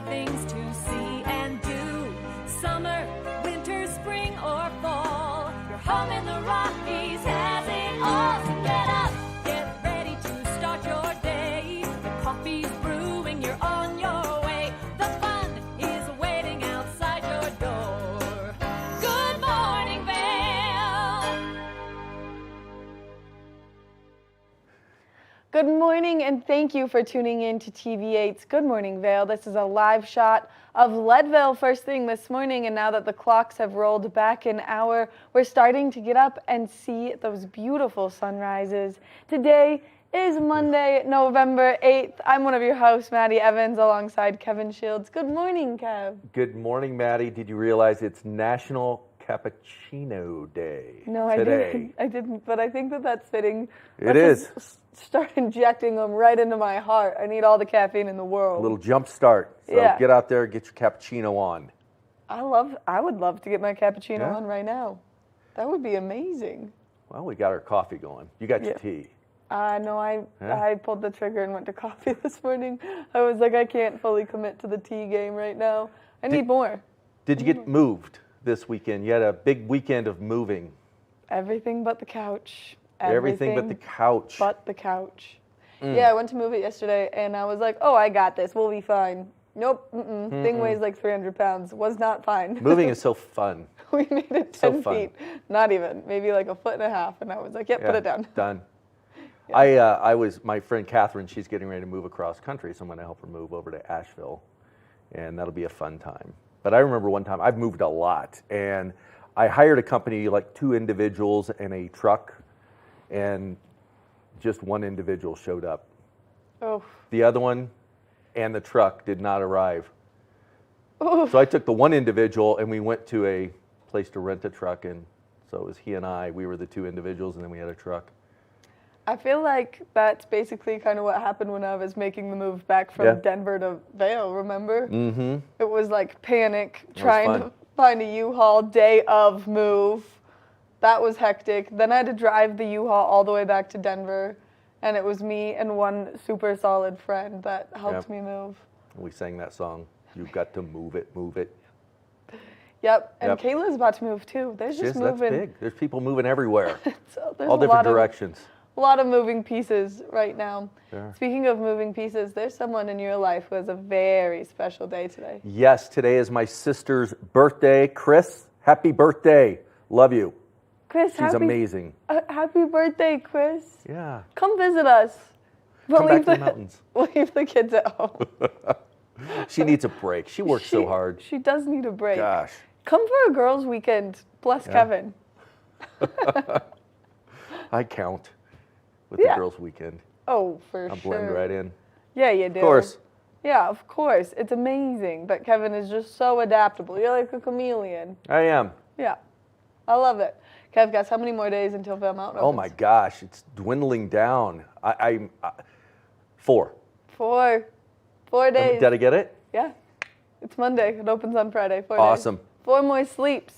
things to see and do. Summer, winter, spring, or fall. Your home in the Rockies has it all. So get up, get ready to start your day. The coffee's brewing, you're on your way. The fun is waiting outside your door. Good morning, Vail. Good morning, and thank you for tuning in to TV8's Good Morning Vail. This is a live shot of Leadville first thing this morning, and now that the clocks have rolled back an hour, we're starting to get up and see those beautiful sunrises. Today is Monday, November 8th. I'm one of your hosts, Maddie Evans, alongside Kevin Shields. Good morning, Kev. Good morning, Maddie. Did you realize it's National Cappuccino Day No, today? I didn't, but I think that that's fitting. It Let's is. just start injecting them right into my heart. I need all the caffeine in the world. A little jump start. So Yeah. get out there, get your cappuccino on. I would love to get my cappuccino Yeah? on right now. That would be amazing. Well, we got our coffee going. You got your Yeah. tea. No, I Yeah? pulled the trigger and went to coffee this morning. I was like, I can't fully commit to the tea game right now. I need more. Did you get moved this weekend? You had a big weekend of moving. Everything but the couch. Everything but the couch. But the couch. Yeah, I went to move it yesterday, and I was like, oh, I got this. We'll be fine. Nope. Thing weighs like 300 pounds. Was not fine. Moving is so fun. We made it So 10 fun. feet. Not even. Maybe like a foot and a half. And I was like, yep, put Yeah, it down. Done. Yeah. My friend Catherine, she's getting ready to move across country, so I'm going to help her move over to Asheville, and that'll be a fun time. But I remember one time, I've moved a lot, and I hired a company, like 2 individuals and a truck, and just one individual showed up. Oh. The other one and the truck did not arrive. Oh. So I took the one individual, and we went to a place to rent a truck, and so it was he and I. We were the 2 individuals, and then we had a truck. I feel like that's basically kind of what happened when I was making the move back from Yeah. Denver to Vail, remember? Mm-hmm. It was like panic, was trying fun. to find a U-Haul, day of move. That was hectic. Then I had to drive the U-Haul all the way back to Denver, and it was me and one super solid friend that helped Yep. me move. We sang that song. You've got to move it, move it. Yep, and Yep. Kayla's about to move too. There's just Yes, that's moving. big. There's people moving everywhere, So there's all a different lot directions. A lot of moving pieces right now. Sure. Speaking of moving pieces, there's someone in your life who has a very special day today. Yes, today is my sister's birthday. Chris, happy birthday. Love you. Chris, She's amazing. Happy birthday, Chris. Yeah. Come visit us. But Come back to the mountains. We'll leave the kids at home. She needs a break. She works so hard. She does need a break. Gosh. Come for a girls' weekend. Bless Yeah. Kevin. I count with Yeah. the girls' weekend. Oh, for I'll sure. blend right in. Yeah, you do. Of course. Yeah, of course. It's amazing. But Kevin is just so adaptable. You're like a chameleon. I am. Yeah. I love it. Kev, guess how many more days until Vail Mountain Oh opens? my gosh, it's dwindling down. 4. 4 days. Did I get it? Yeah. It's Monday. It opens on Friday. 4 days. Awesome. 4 more sleeps.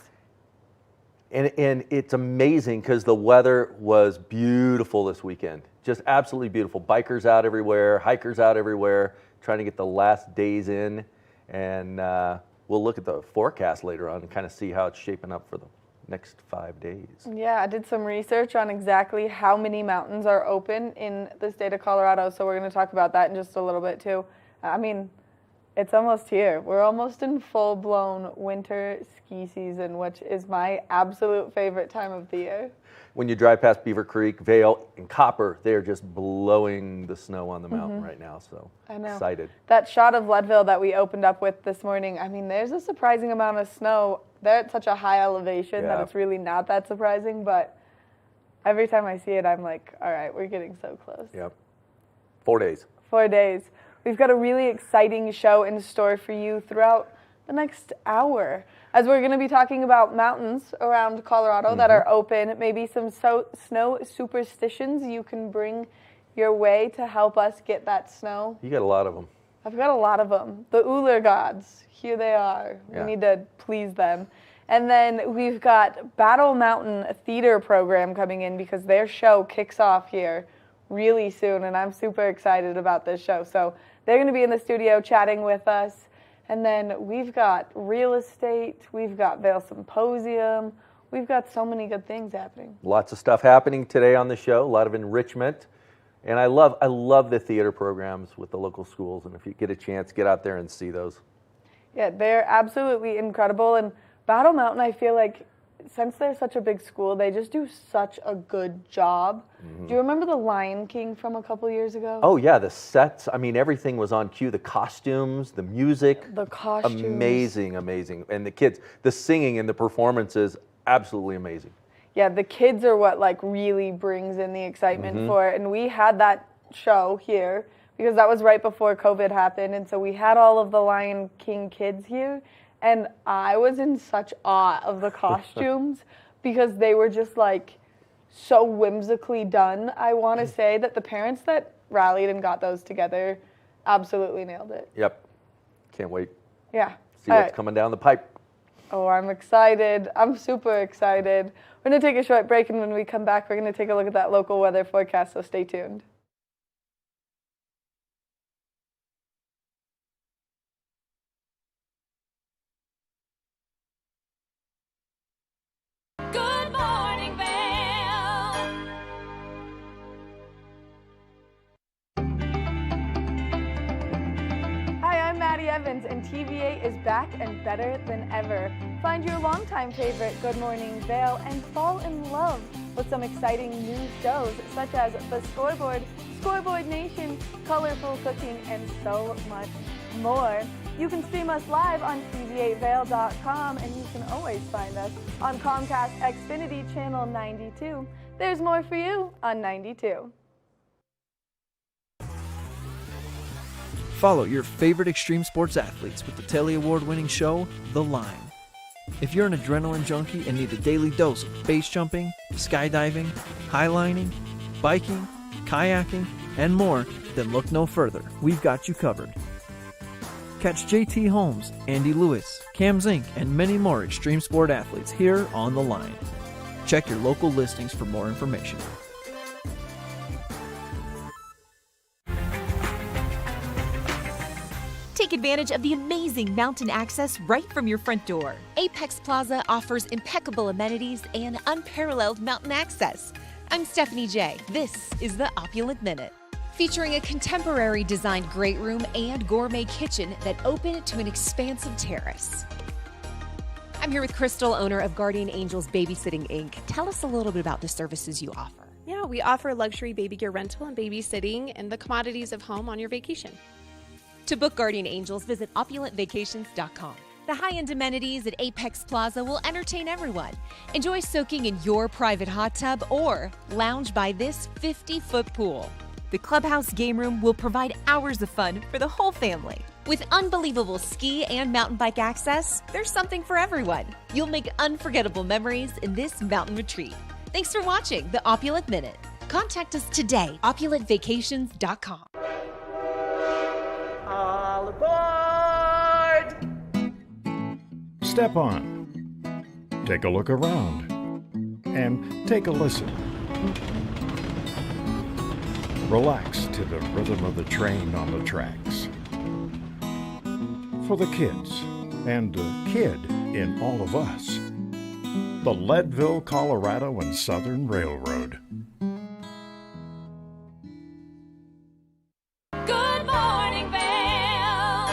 And it's amazing because the weather was beautiful this weekend. Just absolutely beautiful. Bikers out everywhere, hikers out everywhere, trying to get the last days in. And we'll look at the forecast later on and kind of see how it's shaping up for the next 5 days. Yeah, I did some research on exactly how many mountains are open in the state of Colorado, so we're going to talk about that in just a little bit too. I mean, it's almost here. We're almost in full-blown winter ski season, which is my absolute favorite time of the year. When you drive past Beaver Creek, Vail, and Copper, they're just blowing the snow on the mountain right now, so I know. excited. That shot of Leadville that we opened up with this morning, I mean, there's a surprising amount of snow. They're at such a high elevation that Yeah. it's really not that surprising, but every time I see it, I'm like, all right, we're getting so close. Yep. 4 days. 4 days. We've got a really exciting show in store for you throughout the next hour, as we're going to be talking about mountains around Colorado that are open, maybe some snow superstitions you can bring your way to help us get that snow. You got a lot of them. I've got a lot of them. The Uller gods, here they are. Yeah. We need to please them. And then we've got Battle Mountain Theater program coming in because their show kicks off here really soon, and I'm super excited about this show. So they're going to be in the studio chatting with us. And then we've got real estate, we've got Vail Symposium, we've got so many good things happening. Lots of stuff happening today on the show, a lot of enrichment. And I love the theater programs with the local schools, and if you get a chance, get out there and see those. Yeah, they're absolutely incredible. And Battle Mountain, I feel like, since they're such a big school, they just do such a good job. Do you remember the Lion King from a couple years ago? Oh yeah, the sets, I mean, everything was on cue. The costumes, the music. The costumes. Amazing, amazing. And the kids, the singing and the performances, absolutely amazing. Yeah, the kids are what like really brings in the excitement for it. And we had that show here because that was right before COVID happened. And so we had all of the Lion King kids here. And I was in such awe of the costumes because they were just like so whimsically done. I want to say that the parents that rallied and got those together absolutely nailed it. Yep. Can't wait. Yeah. See what's coming down the pipe. Oh, I'm excited. I'm super excited. We're going to take a short break, and when we come back, we're going to take a look at that local weather forecast, so stay tuned. Good morning, Vail. Hi, I'm Maddie Evans, and TVA is back and better than ever. Find your longtime favorite Good Morning Vail and fall in love with some exciting new shows such as The Scoreboard, Scoreboard Nation, Colorful Cooking, and so much more. You can stream us live on tv8vail.com, and you can always find us on Comcast Xfinity Channel 92. There's more for you on 92. Follow your favorite extreme sports athletes with the Telly Award-winning show, The Line. If you're an adrenaline junkie and need a daily dose of base jumping, skydiving, highlining, biking, kayaking, and more, then look no further. We've got you covered. Catch JT Holmes, Andy Lewis, Cam Zink, and many more extreme sport athletes here on The Line. Check your local listings for more information. Take advantage of the amazing mountain access right from your front door. Apex Plaza offers impeccable amenities and unparalleled mountain access. I'm Stephanie J. This is the Opulent Minute. Featuring a contemporary designed great room and gourmet kitchen that open to an expansive terrace. I'm here with Crystal, owner of Guardian Angels Babysitting Inc. Tell us a little bit about the services you offer. Yeah, we offer luxury baby gear rental and babysitting and the commodities of home on your vacation. To book Guardian Angels, visit opulentvacations.com. The high-end amenities at Apex Plaza will entertain everyone. Enjoy soaking in your private hot tub or lounge by this 50-foot pool. The clubhouse game room will provide hours of fun for the whole family. With unbelievable ski and mountain bike access, there's something for everyone. You'll make unforgettable memories in this mountain retreat. Thanks for watching the Opulent Minute. Contact us today, opulentvacations.com. All aboard! Step on. Take a look around. And take a listen. Relax to the rhythm of the train on the tracks. For the kids, and the kid in all of us. The Leadville, Colorado and Southern Railroad. Good morning, Vail.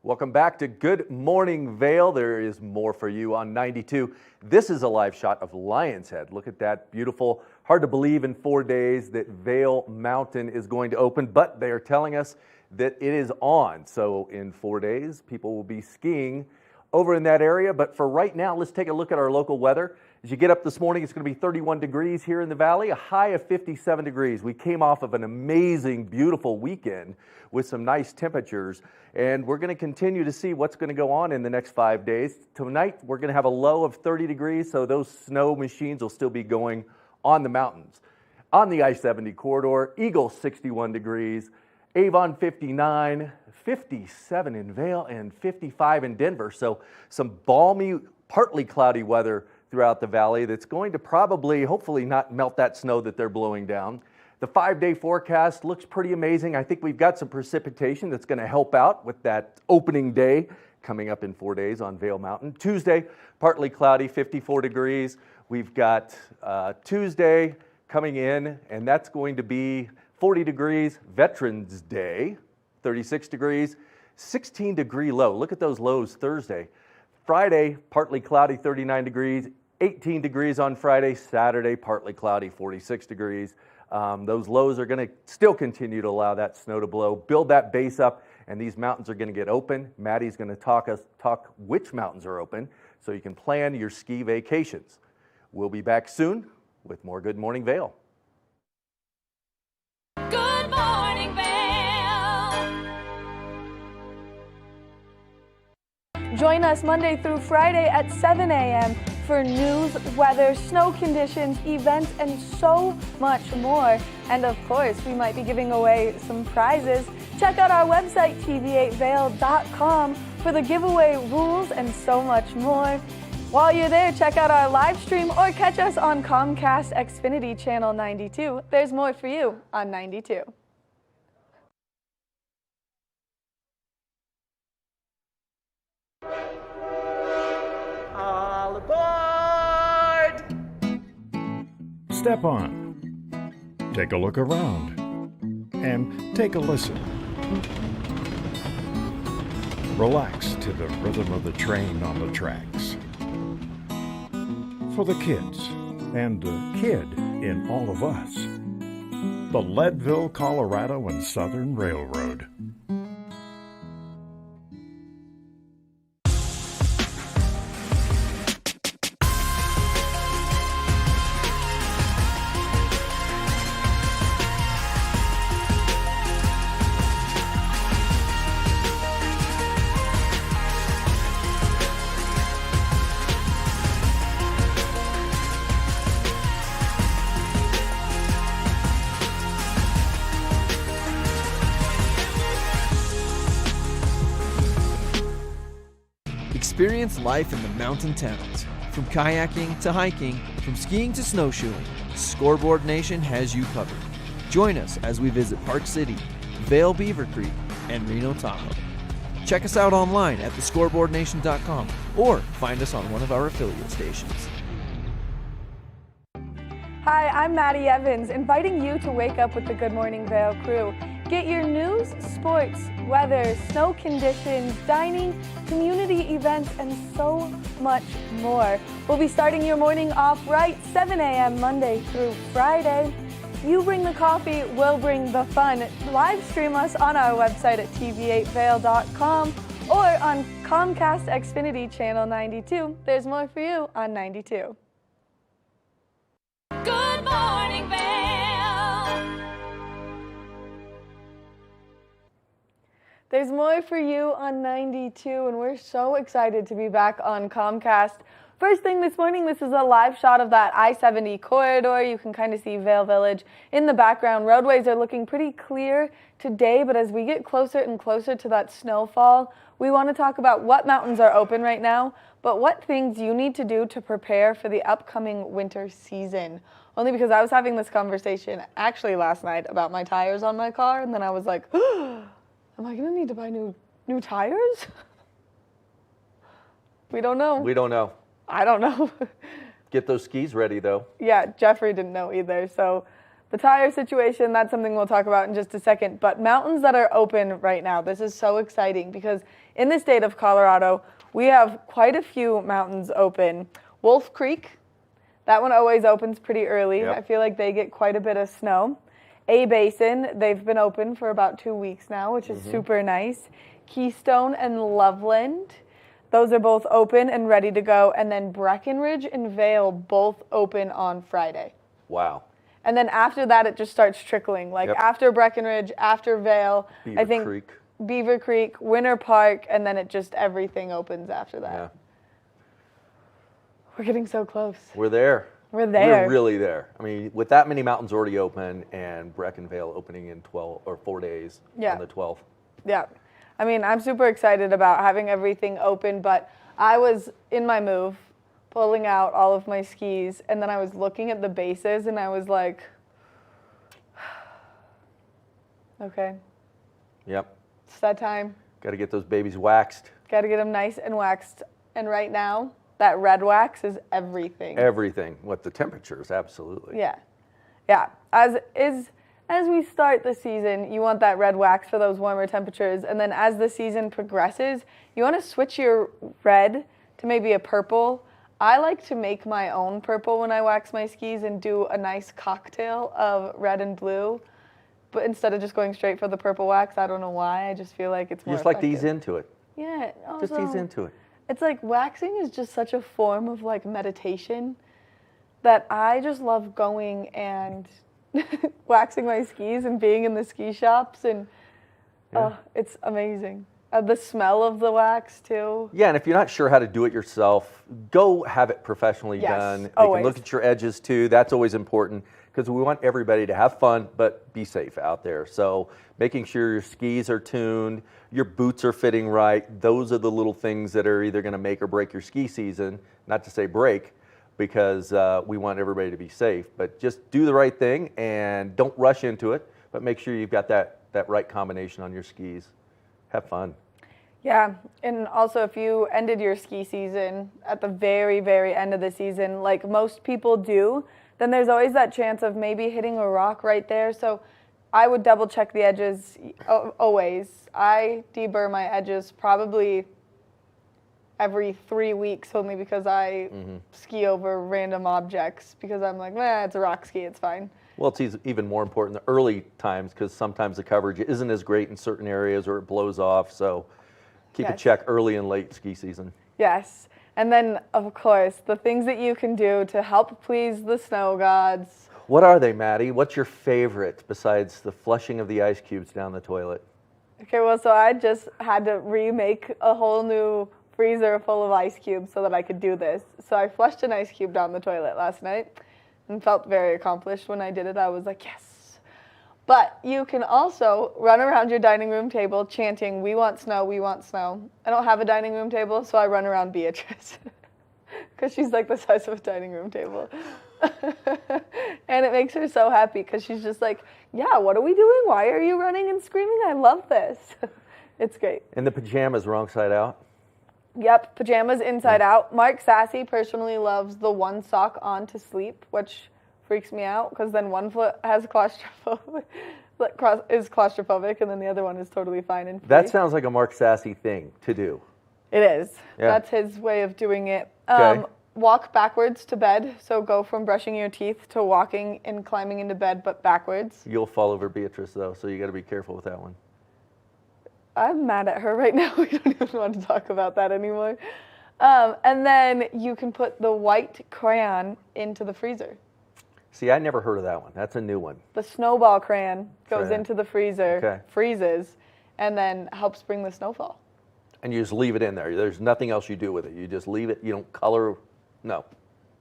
Welcome back to Good Morning Vail. There is more for you on 92. This is a live shot of Lion's Head. Look at that beautiful, hard to believe in 4 days that Vail Mountain is going to open, but they are telling us that it is on. So in 4 days, people will be skiing over in that area. But for right now, let's take a look at our local weather. As you get up this morning, it's going to be 31 degrees here in the valley, a high of 57 degrees. We came off of an amazing, beautiful weekend with some nice temperatures, and we're going to continue to see what's going to go on in the next 5 days. Tonight, we're going to have a low of 30 degrees, so those snow machines will still be going on the mountains. On the I-70 corridor, Eagle 61 degrees, Avon 59, 57 in Vail, and 55 in Denver. So some balmy, partly cloudy weather throughout the valley that's going to probably, hopefully not melt that snow that they're blowing down. The 5-day forecast looks pretty amazing. I think we've got some precipitation that's going to help out with that opening day coming up in 4 days on Vail Mountain. Tuesday, partly cloudy, 54 degrees. We've got Tuesday coming in, and that's going to be 40 degrees. Veterans Day, 36 degrees, 16-degree low. Look at those lows Thursday. Friday, partly cloudy, 39 degrees, 18 degrees on Friday. Saturday, partly cloudy, 46 degrees. Those lows are going to still continue to allow that snow to blow, build that base up, and these mountains are going to get open. Maddie's going to talk which mountains are open so you can plan your ski vacations. We'll be back soon with more Good Morning Vail. Good morning, Vail. Join us Monday through Friday at 7 a.m. for news, weather, snow conditions, events, and so much more. And of course, we might be giving away some prizes. Check out our website, tv8vail.com, for the giveaway rules and so much more. While you're there, check out our live stream or catch us on Comcast Xfinity Channel 92. There's more for you on 92. All aboard! Step on. Take a look around. And take a listen. Relax to the rhythm of the train on the tracks. For the kids and the kid in all of us. The Leadville, Colorado and Southern Railroad. Experience life in the mountain towns. From kayaking to hiking, from skiing to snowshoeing, Scoreboard Nation has you covered. Join us as we visit Park City, Vail Beaver Creek, and Reno Tahoe. Check us out online at thescoreboardnation.com or find us on one of our affiliate stations. Hi, I'm Maddie Evans, inviting you to wake up with the Good Morning Vail crew. Get your news, sports, weather, snow conditions, dining, community events, and so much more. We'll be starting your morning off right, 7 a.m. Monday through Friday. You bring the coffee, we'll bring the fun. Live stream us on our website at tv8vail.com or on Comcast Xfinity Channel 92. There's more for you on 92. Good morning, Vail. There's more for you on 92, and we're so excited to be back on Comcast. First thing this morning, this is a live shot of that I-70 corridor. You can kind of see Vail Village in the background. Roadways are looking pretty clear today, but as we get closer and closer to that snowfall, we want to talk about what mountains are open right now, but what things you need to do to prepare for the upcoming winter season. Only because I was having this conversation actually last night about my tires on my car, and then I was like, am I going to need to buy new tires? We don't know. We don't know. I don't know. Get those skis ready, though. Yeah, Jeffrey didn't know either. So the tire situation, that's something we'll talk about in just a second. But mountains that are open right now, this is so exciting because in the state of Colorado, we have quite a few mountains open. Wolf Creek, that one always opens pretty early. Yep. I feel like they get quite a bit of snow. A Basin, they've been open for about 2 weeks now, which is super nice. Keystone and Loveland, those are both open and ready to go. And then Breckenridge and Vail both open on Friday. Wow. And then after that, it just starts trickling. Like after Breckenridge, after Vail, I think Creek. Beaver Creek, Winter Park, and then it just everything opens after that. Yeah. We're getting so close. We're there. We're there. We're really there. I mean, with that many mountains already open and Breck and Vail opening in 4 days on the 12th. Yeah. I mean, I'm super excited about having everything open, but I was in my move, pulling out all of my skis, and then I was looking at the bases, and I was like, Okay. Yep. It's that time. Got to get those babies waxed. Got to get them nice and waxed. And right now, that red wax is everything. Everything. What the temperatures, absolutely. Yeah. Yeah. As we start the season, you want that red wax for those warmer temperatures. And then as the season progresses, you want to switch your red to maybe a purple. I like to make my own purple when I wax my skis and do a nice cocktail of red and blue. But instead of just going straight for the purple wax, I don't know why. I just feel like it's more You just like to effective. ease into it. Yeah. Just also, ease into it. It's like waxing is just such a form of like meditation that I just love going and waxing my skis and being in the ski shops and it's amazing. The smell of the wax too. Yeah, and if you're not sure how to do it yourself, go have it professionally Yes, done. They always. can look at your edges too. That's always important because we want everybody to have fun but be safe out there. So making sure your skis are tuned, your boots are fitting right. Those are the little things that are either going to make or break your ski season. Not to say break, because we want everybody to be safe. But just do the right thing and don't rush into it. But make sure you've got that right combination on your skis. Have fun. Yeah, and also if you ended your ski season at the very, very end of the season, like most people do, then there's always that chance of maybe hitting a rock right there. So I would double check the edges always. I deburr my edges probably every 3 weeks only because I ski over random objects because I'm like, it's a rock ski, it's fine. Well, it's even more important the early times because sometimes the coverage isn't as great in certain areas or it blows off. So keep a check early and late ski season. Yes. And then, of course, the things that you can do to help please the snow gods. What are they, Maddie? What's your favorite besides the flushing of the ice cubes down the toilet? Okay, well, so I just had to remake a whole new freezer full of ice cubes so that I could do this. So I flushed an ice cube down the toilet last night and felt very accomplished when I did it. I was like, yes. But you can also run around your dining room table chanting, "We want snow, we want snow." I don't have a dining room table, so I run around Beatrice because she's like the size of a dining room table. And it makes her so happy because she's just like, yeah, what are we doing? Why are you running and screaming? I love this. It's great. And the pajamas wrong side out? Yep, pajamas inside out. Mark Sassy personally loves the one sock on to sleep, which freaks me out because then one foot has is claustrophobic and then the other one is totally fine and free. That sounds like a Mark Sassy thing to do. It is. Yeah. That's his way of doing it. Okay. Walk backwards to bed. So go from brushing your teeth to walking and climbing into bed, but backwards. You'll fall over Beatrice, though, so you got to be careful with that one. I'm mad at her right now. We don't even want to talk about that anymore. And then you can put the white crayon into the freezer. See, I never heard of that one. That's a new one. The snowball crayon goes Crayon. into the freezer, freezes, and then helps bring the snowfall. And you just leave it in there. There's nothing else you do with it. You just leave it. You don't color. No.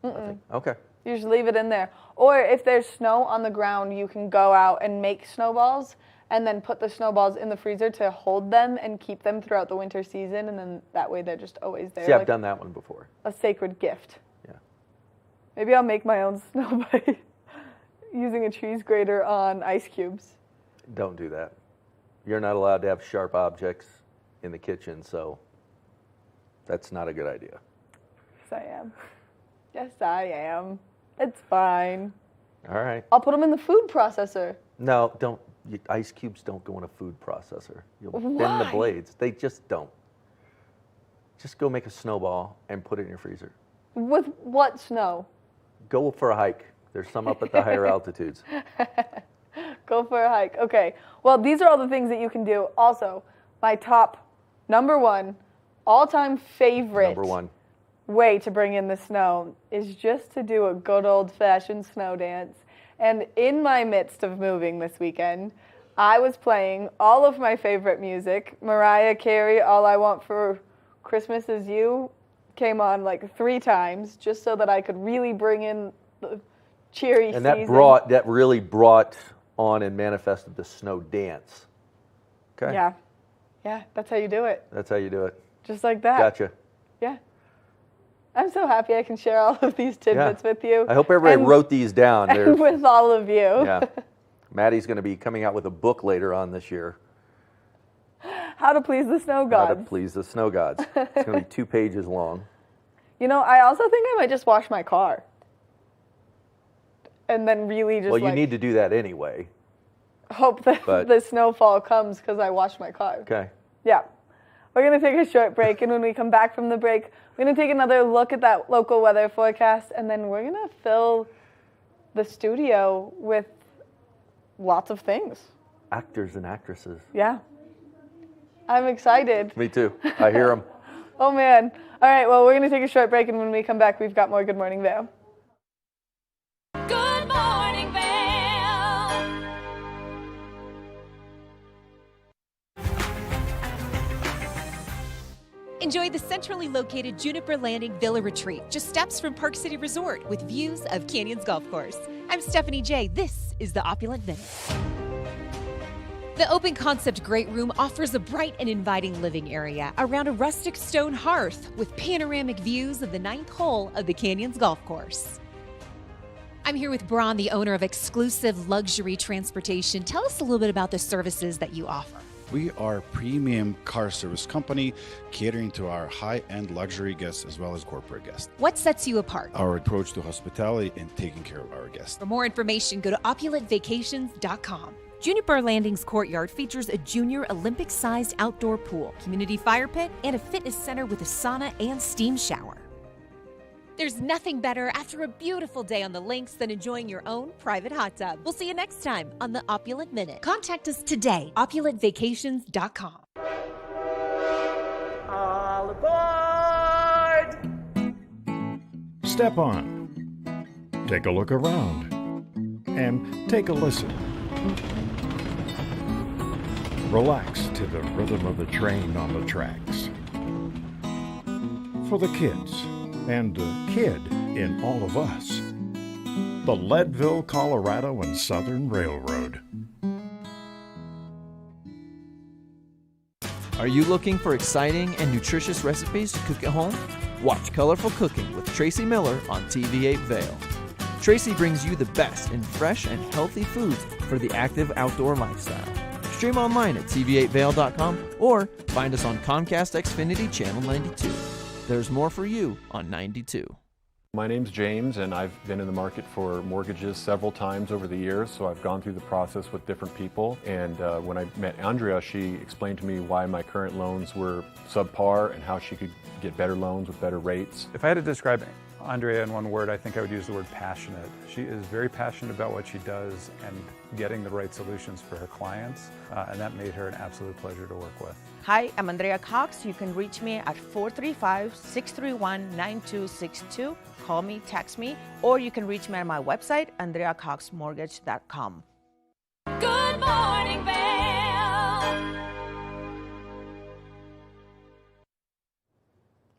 Nothing. Okay. You just leave it in there. Or if there's snow on the ground, you can go out and make snowballs and then put the snowballs in the freezer to hold them and keep them throughout the winter season. And then that way they're just always there. See, I've like done that one before. a sacred gift. Yeah. Maybe I'll make my own snow by using a cheese grater on ice cubes. Don't do that. You're not allowed to have sharp objects in the kitchen, so that's not a good idea. Yes, I am. Yes, I am. It's fine. All right. I'll put them in the food processor. No, don't. Ice cubes don't go in a food processor. You'll bend the Why? blades. They just don't. Just go make a snowball and put it in your freezer. With what snow? Go for a hike. There's some up at the higher altitudes. Go for a hike. Okay. Well, these are all the things that you can do. Also, my top number one all-time favorite Number one. way to bring in the snow is just to do a good old-fashioned snow dance. And in my midst of moving this weekend, I was playing all of my favorite music. Mariah Carey, All I Want for Christmas Is You came on like 3 times just so that I could really bring in the cheery And season. that really brought on and manifested the snow dance. Okay? Yeah. Yeah, that's how you do it. That's how you do it. Just like that. Gotcha. Yeah. I'm so happy I can share all of these tidbits with you. I hope everybody and- wrote these down. They're, and with all of you. yeah. Maddie's going to be coming out with a book later on this year. How to please the snow How to gods. please the snow gods. It's going to be 2 pages long. You know, I also think I might just wash my car. And then really just Well, you need to do that anyway. hope that the snowfall comes because I washed my car. Okay. Yeah. We're going to take a short break, and when we come back from the break, we're going to take another look at that local weather forecast, and then we're going to fill the studio with lots of things. Actors and actresses. Yeah. I'm excited. Me too. I hear them. Oh, man. All right, well, we're going to take a short break, and when we come back, we've got more Good Morning Vail. Good morning, Vail. Enjoy the centrally located Juniper Landing Villa Retreat, just steps from Park City Resort with views of Canyons Golf Course. I'm Stephanie J. This is the Opulent Minute. The open concept Great Room offers a bright and inviting living area around a rustic stone hearth with panoramic views of the 9th hole of the Canyons Golf Course. I'm here with Braun, the owner of Exclusive Luxury Transportation. Tell us a little bit about the services that you offer. We are a premium car service company catering to our high-end luxury guests as well as corporate guests. What sets you apart? Our approach to hospitality and taking care of our guests. For more information, go to opulentvacations.com. Juniper Landing's courtyard features a junior Olympic-sized outdoor pool, community fire pit, and a fitness center with a sauna and steam shower. There's nothing better after a beautiful day on the links than enjoying your own private hot tub. We'll see you next time on the Opulent Minute. Contact us today, opulentvacations.com. All aboard! Step on. Take a look around. And take a listen. Relax to the rhythm of the train on the tracks. For the kids, and a kid in all of us. The Leadville, Colorado and Southern Railroad. Are you looking for exciting and nutritious recipes to cook at home? Watch Colorful Cooking with Tracy Miller on TV8 Vail. Tracy brings you the best in fresh and healthy foods for the active outdoor lifestyle. Stream online at tv8vail.com or find us on Comcast Xfinity Channel 92. There's more for you on 92. My name's James, and I've been in the market for mortgages several times over the years, so I've gone through the process with different people. And when I met Andrea, she explained to me why my current loans were subpar and how she could get better loans with better rates. If I had to describe Andrea in one word, I think I would use the word passionate. She is very passionate about what she does and getting the right solutions for her clients, and that made her an absolute pleasure to work with. Hi, I'm Andrea Cox. You can reach me at 435-631-9262. Call me, text me, or you can reach me at my website, andreacoxmortgage.com. Good morning, Vail.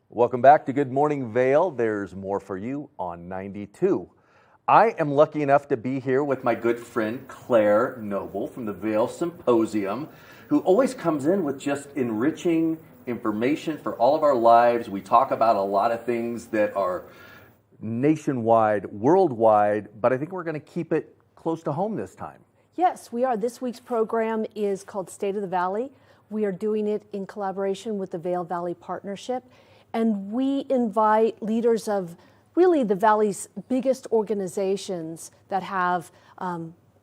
Welcome back to Good Morning Vail. There's more for you on 92. I am lucky enough to be here with my good friend Claire Noble from the Vail Symposium, who always comes in with just enriching information for all of our lives. We talk about a lot of things that are nationwide, worldwide, but I think we're going to keep it close to home this time. Yes, we are. This week's program is called State of the Valley. We are doing it in collaboration with the Vail Valley Partnership, and we invite leaders of really the Valley's biggest organizations that have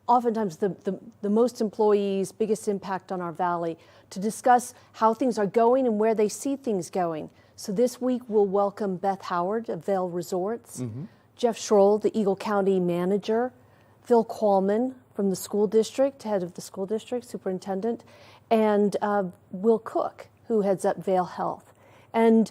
oftentimes the most employees, biggest impact on our Valley, to discuss how things are going and where they see things going. So this week we'll welcome Beth Howard of Vail Resorts, Jeff Schroll, the Eagle County Manager, Phil Qualman from the school district, head of the school district, superintendent, and Will Cook, who heads up Vail Health. And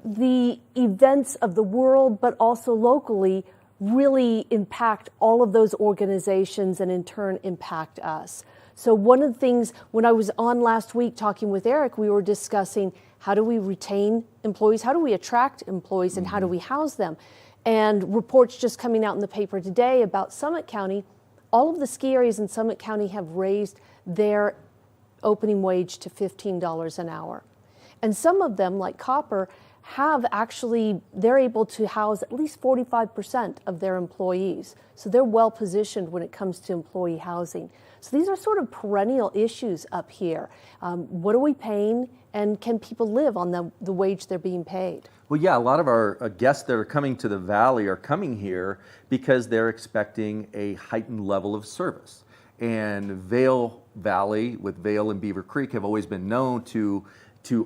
the events of the world, but also locally, really impact all of those organizations and in turn impact us. So one of the things, when I was on last week talking with Eric, we were discussing how do we retain employees, how do we attract employees, and how do we house them? And reports just coming out in the paper today about Summit County, all of the ski areas in Summit County have raised their opening wage to $15 an hour. And some of them, like Copper, they're able to house at least 45% of their employees. So they're well positioned when it comes to employee housing. So these are sort of perennial issues up here. What are we paying, and can people live on the wage they're being paid? Well, yeah, a lot of our guests that are coming to the Valley are coming here because they're expecting a heightened level of service. And Vail Valley, with Vail and Beaver Creek, have always been known to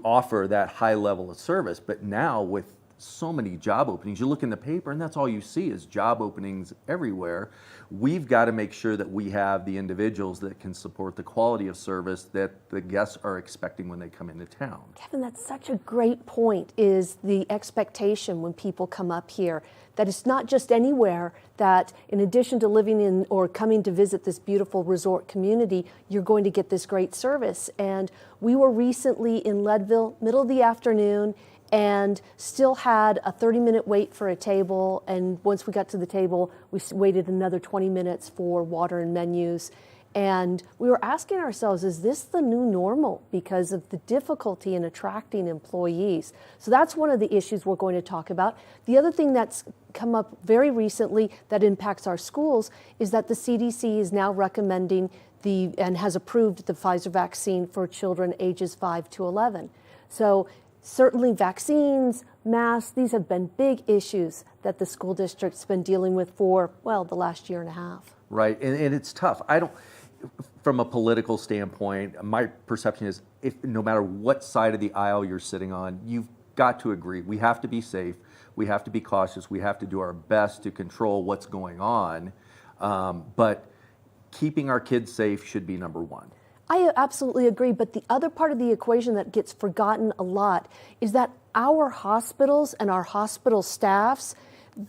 offer that high level of service. But now with so many job openings, you look in the paper and that's all you see is job openings everywhere. We've got to make sure that we have the individuals that can support the quality of service that the guests are expecting when they come into town. Kevin, that's such a great point, is the expectation when people come up here, that it's not just anywhere, that in addition to living in or coming to visit this beautiful resort community, you're going to get this great service. And we were recently in Leadville, middle of the afternoon, and still had a 30-minute wait for a table. And once we got to the table, we waited another 20 minutes for water and menus. And we were asking ourselves, is this the new normal because of the difficulty in attracting employees? So that's one of the issues we're going to talk about. The other thing that's come up very recently that impacts our schools is that the CDC is now recommending and has approved the Pfizer vaccine for children ages 5 to 11. So certainly vaccines, masks, these have been big issues that the school district's been dealing with for, well, the last year and a half. Right, and it's tough. From a political standpoint, my perception is no matter what side of the aisle you're sitting on, you've got to agree. We have to be safe. We have to be cautious. We have to do our best to control what's going on. But keeping our kids safe should be number one. I absolutely agree, but the other part of the equation that gets forgotten a lot is that our hospitals and our hospital staffs,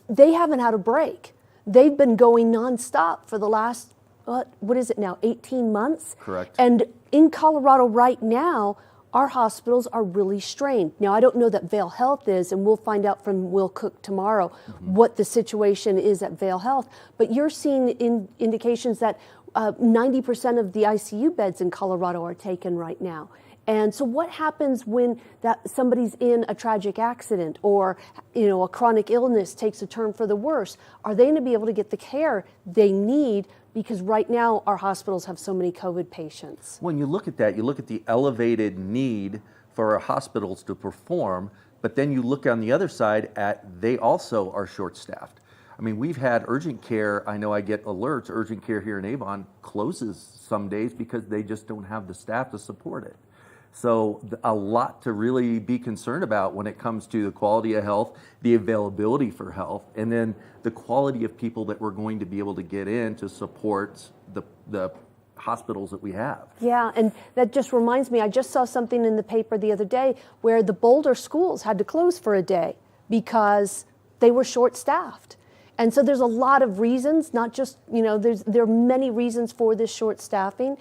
they haven't had a break. They've been going nonstop for the last, what is it now, 18 months? Correct. And in Colorado right now, our hospitals are really strained. Now, I don't know that Vail Health is, and we'll find out from Will Cook tomorrow what the situation is at Vail Health, but you're seeing indications that 90% of the ICU beds in Colorado are taken right now. And so what happens when somebody's in a tragic accident or a chronic illness takes a turn for the worse? Are they going to be able to get the care they need? Because right now our hospitals have so many COVID patients. When you look at that, you look at the elevated need for our hospitals to perform, but then you look on the other side at they also are short-staffed. I mean, we've had urgent care, I know I get alerts, urgent care here in Avon closes some days because they just don't have the staff to support it. So a lot to really be concerned about when it comes to the quality of health, the availability for health, and then the quality of people that we're going to be able to get in to support the hospitals that we have. Yeah, and that just reminds me, I just saw something in the paper the other day where the Boulder schools had to close for a day because they were short-staffed. And so there's a lot of reasons, not just, there are many reasons for this short staffing.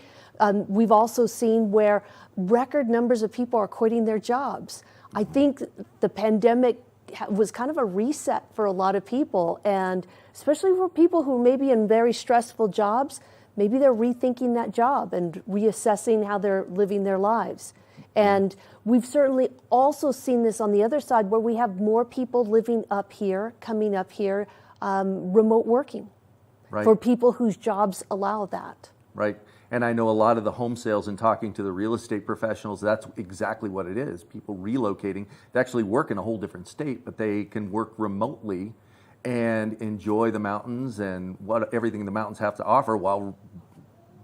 We've also seen where record numbers of people are quitting their jobs. I think the pandemic was kind of a reset for a lot of people, and especially for people who may be in very stressful jobs, maybe they're rethinking that job and reassessing how they're living their lives. And we've certainly also seen this on the other side where we have more people living up here, coming up here, remote working, right, for people whose jobs allow that. Right. And I know a lot of the home sales and talking to the real estate professionals, that's exactly what it is. People relocating, they actually work in a whole different state, but they can work remotely and enjoy the mountains and everything the mountains have to offer while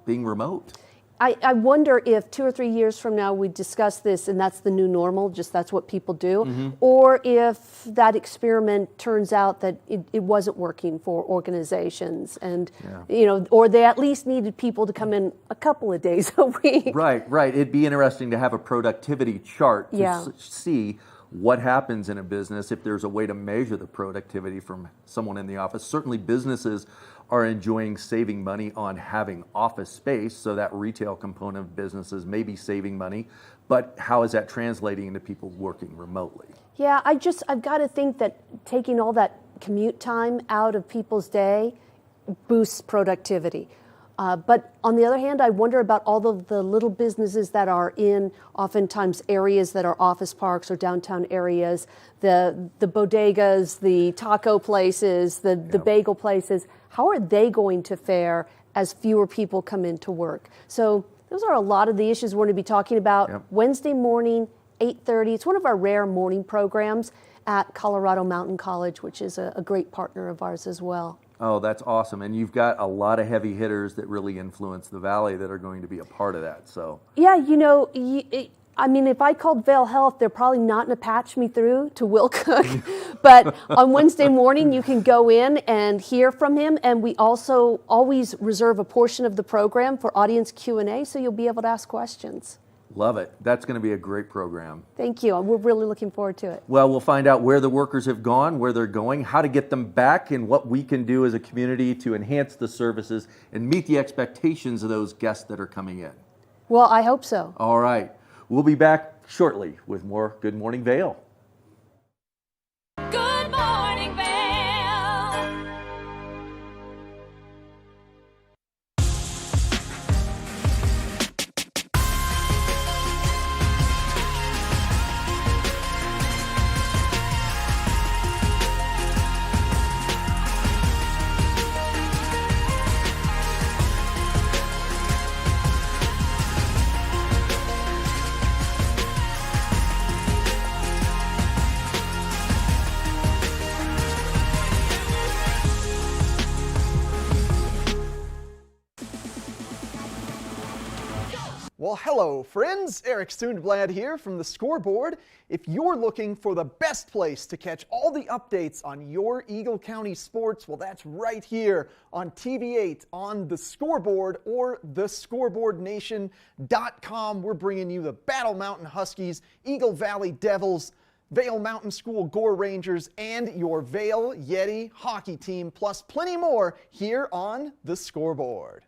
being remote. I wonder if 2 or 3 years from now we discuss this and that's the new normal, just that's what people do, or if that experiment turns out that it wasn't working for organizations and, or they at least needed people to come in a couple of days a week. Right. It'd be interesting to have a productivity chart to see what happens in a business if there's a way to measure the productivity from someone in the office. Certainly businesses are enjoying saving money on having office space, so that retail component of businesses may be saving money, but how is that translating into people working remotely? Yeah, I've got to think that taking all that commute time out of people's day boosts productivity. But on the other hand, I wonder about all of the little businesses that are in oftentimes areas that are office parks or downtown areas, the bodegas, the taco places, the bagel places. How are they going to fare as fewer people come into work? So those are a lot of the issues we're going to be talking about. Wednesday morning, 8:30. It's one of our rare morning programs at Colorado Mountain College, which is a great partner of ours as well. Oh, that's awesome. And you've got a lot of heavy hitters that really influence the Valley that are going to be a part of that. So yeah, I mean, if I called Vail Health, they're probably not going to patch me through to Will Cook. But on Wednesday morning, you can go in and hear from him. And we also always reserve a portion of the program for audience Q&A, so you'll be able to ask questions. Love it. That's going to be a great program. Thank you. We're really looking forward to it. Well, we'll find out where the workers have gone, where they're going, how to get them back, and what we can do as a community to enhance the services and meet the expectations of those guests that are coming in. Well, I hope so. All right. We'll be back shortly with more Good Morning Vail. Good morning, Vail. Well, hello, friends. Eric Stundblad here from the Scoreboard. If you're looking for the best place to catch all the updates on your Eagle County sports, well, that's right here on TV8 on the Scoreboard or thescoreboardnation.com. We're bringing you the Battle Mountain Huskies, Eagle Valley Devils, Vail Mountain School Gore Rangers, and your Vail Yeti hockey team, plus plenty more here on the Scoreboard.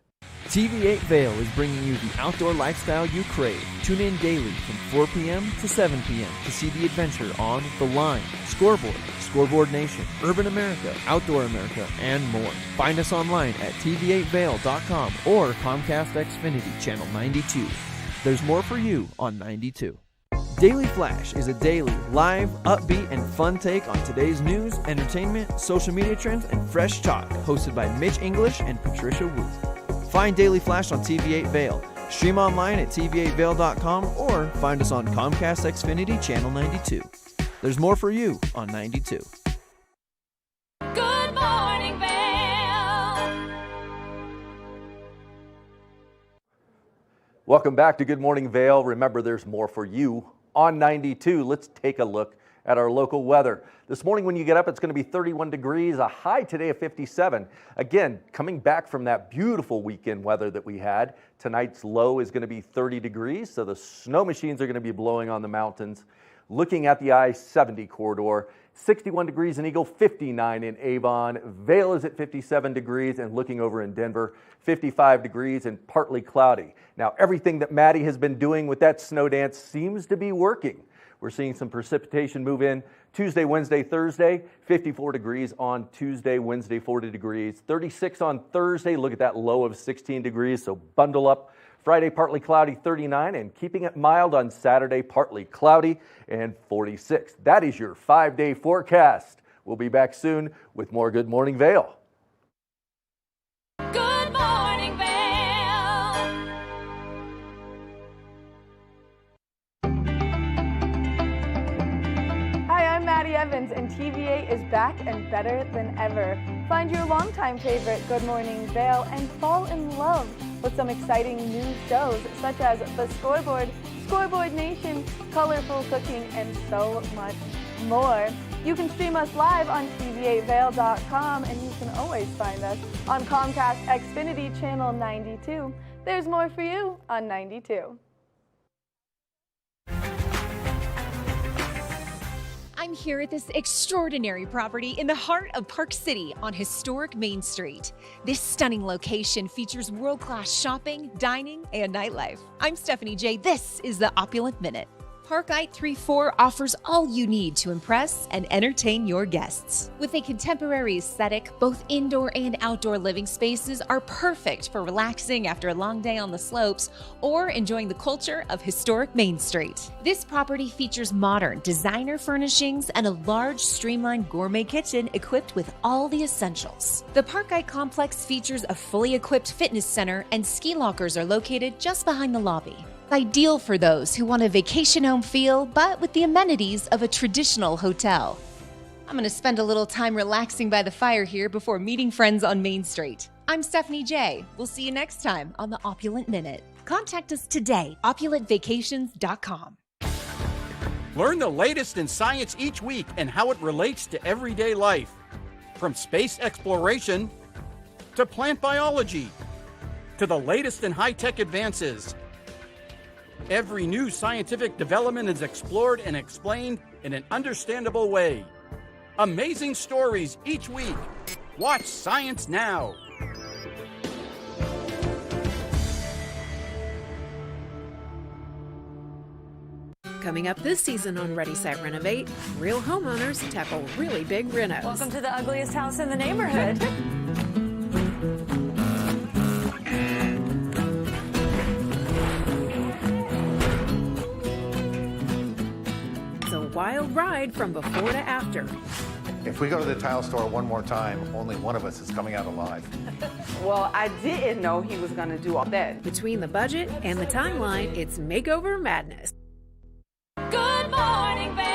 TV8 Vail is bringing you the outdoor lifestyle you crave. Tune in daily from 4 p.m. to 7 p.m. to see the adventure on The Line, Scoreboard, Scoreboard Nation, Urban America, Outdoor America, and more. Find us online at tv8vail.com or Comcast Xfinity Channel 92. There's more for you on 92. Daily Flash is a daily, live, upbeat, and fun take on today's news, entertainment, social media trends, and fresh talk, hosted by Mitch English and Patricia Wu. Find Daily Flash on TV8 Vail. Stream online at tv8vail.com or find us on Comcast Xfinity Channel 92. There's more for you on 92. Good morning, Vail. Welcome back to Good Morning Vail. Remember, there's more for you on 92. Let's take a look at our local weather. This morning when you get up, it's going to be 31 degrees, a high today of 57. Again, coming back from that beautiful weekend weather that we had, tonight's low is going to be 30 degrees, so the snow machines are going to be blowing on the mountains. Looking at the I-70 corridor, 61 degrees in Eagle, 59 in Avon. Vail is at 57 degrees, and looking over in Denver, 55 degrees and partly cloudy. Now, everything that Maddie has been doing with that snow dance seems to be working. We're seeing some precipitation move in Tuesday, Wednesday, Thursday, 54 degrees on Tuesday, Wednesday, 40 degrees, 36 on Thursday. Look at that low of 16 degrees, so bundle up. Friday, partly cloudy, 39, and keeping it mild on Saturday, partly cloudy, and 46. That is your 5-day forecast. We'll be back soon with more Good Morning Vail. Good morning, Vail. Maddie Evans, and TV8 is back and better than ever. Find your longtime favorite Good Morning Vail and fall in love with some exciting new shows such as The Scoreboard, Scoreboard Nation, Colorful Cooking, and so much more. You can stream us live on tv8vail.com, and you can always find us on Comcast Xfinity Channel 92. There's more for you on 92. I'm here at this extraordinary property in the heart of Park City on historic Main Street. This stunning location features world-class shopping, dining, and nightlife. I'm Stephanie J. This is the Opulent Minute. Parkite 3-4 offers all you need to impress and entertain your guests. With a contemporary aesthetic, both indoor and outdoor living spaces are perfect for relaxing after a long day on the slopes or enjoying the culture of historic Main Street. This property features modern designer furnishings and a large, streamlined gourmet kitchen equipped with all the essentials. The Parkite complex features a fully equipped fitness center, and ski lockers are located just behind the lobby. Ideal for those who want a vacation home feel, but with the amenities of a traditional hotel. I'm going to spend a little time relaxing by the fire here before meeting friends on Main Street. I'm Stephanie J. We'll see you next time on the Opulent Minute. Contact us today, opulentvacations.com. Learn the latest in science each week and how it relates to everyday life. From space exploration to plant biology to the latest in high-tech advances. Every new scientific development is explored and explained in an understandable way. Amazing stories each week. Watch Science Now. Coming up this season on Ready, Set, Renovate, real homeowners tackle really big renos. Welcome to the ugliest house in the neighborhood. It's a wild ride from before to after. If we go to the tile store one more time, only one of us is coming out alive. Well, I didn't know he was going to do all that. Between the budget and the timeline, it's makeover madness. Good morning, Vail.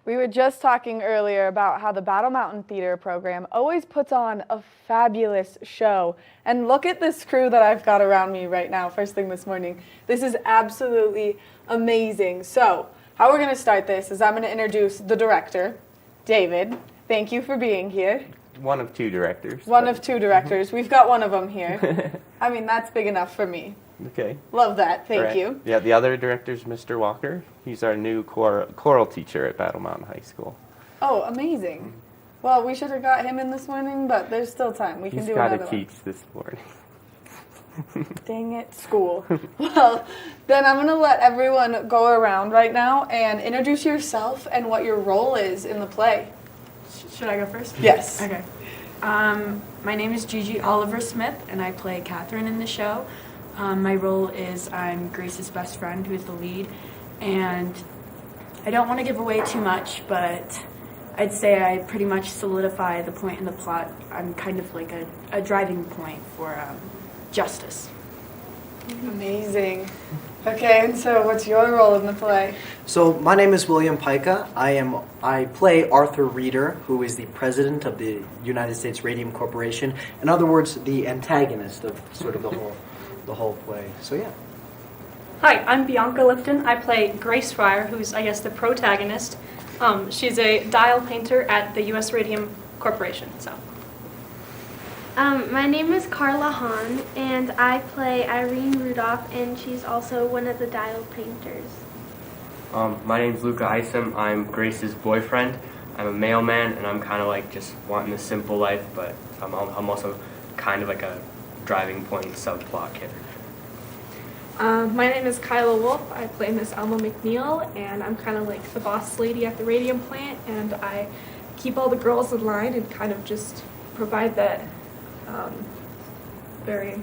We were just talking earlier about how the Battle Mountain Theater program always puts on a fabulous show. And look at this crew that I've got around me right now, first thing this morning. This is absolutely amazing. So, how we're going to start this is I'm going to introduce the director, David. Thank you for being here. One of two directors. One of two directors. We've got one of them here. I mean, that's big enough for me. Okay. Love that. Thank Right. you. Yeah, the other director's Mr. Walker. He's our new choral teacher at Battle Mountain High School. Oh, amazing. Well, we should have got him in this morning, but there's still time. We can He's do got another to teach this morning. Dang it, school. Well, then I'm going to let everyone go around right now and introduce yourself and what your role is in the play. Should I go first? Yes. Okay. My name is Gigi Oliver Smith, and I play Catherine in the show. My role is I'm Grace's best friend, who is the lead, and I don't want to give away too much, but I'd say I pretty much solidify the point in the plot. I'm kind of like a driving point for justice. Amazing. Okay, and so what's your role in the play? So my name is William Pica. I play Arthur Reeder, who is the president of the United States Radium Corporation. In other words, the antagonist of sort of the whole play. So yeah. Hi, I'm Bianca Lifton. I play Grace Fryer, who's, I guess, the protagonist. She's a dial painter at the U.S. Radium Corporation. So. My name is Carla Hahn, and I play Irene Rudolph, and she's also one of the dial painters. My name's Luca Isom. I'm Grace's boyfriend. I'm a mailman, and I'm kind of like just wanting a simple life, but I'm also kind of like a driving point subplot character. My name is Kyla Wolf. I play Miss Alma McNeil, and I'm kind of like the boss lady at the radium plant, and I keep all the girls in line and kind of just provide that very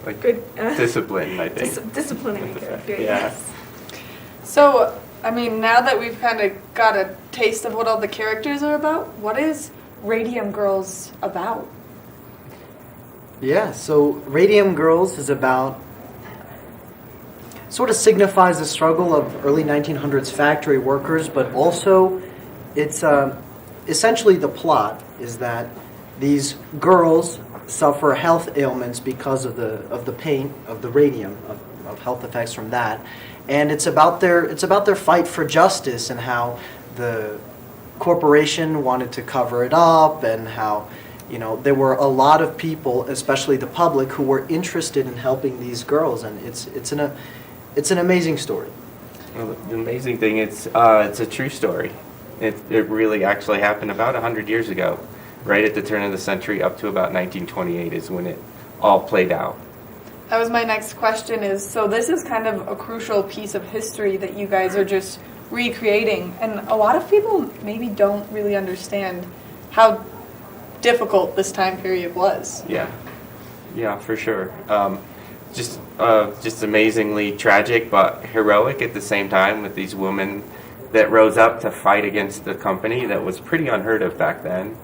like good discipline, I think. Disciplining character. Yeah. Yes. So, I mean, now that we've kind of got a taste of what all the characters are about, what is Radium Girls about? Yeah, so Radium Girls is about, sort of signifies the struggle of early 1900s factory workers, but also it's essentially the plot is that these girls suffer health ailments because of the paint of the radium, of health effects from that, and it's about their fight for justice and how the corporation wanted to cover it up, and how there were a lot of people, especially the public, who were interested in helping these girls, and it's an amazing story. Well, the amazing thing it's a true story. It really actually happened about 100 years ago. Right at the turn of the century, up to about 1928 is when it all played out. That was my next question is, so this is kind of a crucial piece of history that you guys are just recreating, and a lot of people maybe don't really understand how difficult this time period was. Yeah, for sure. Just amazingly tragic, but heroic at the same time, with these women that rose up to fight against the company that was pretty unheard of back then.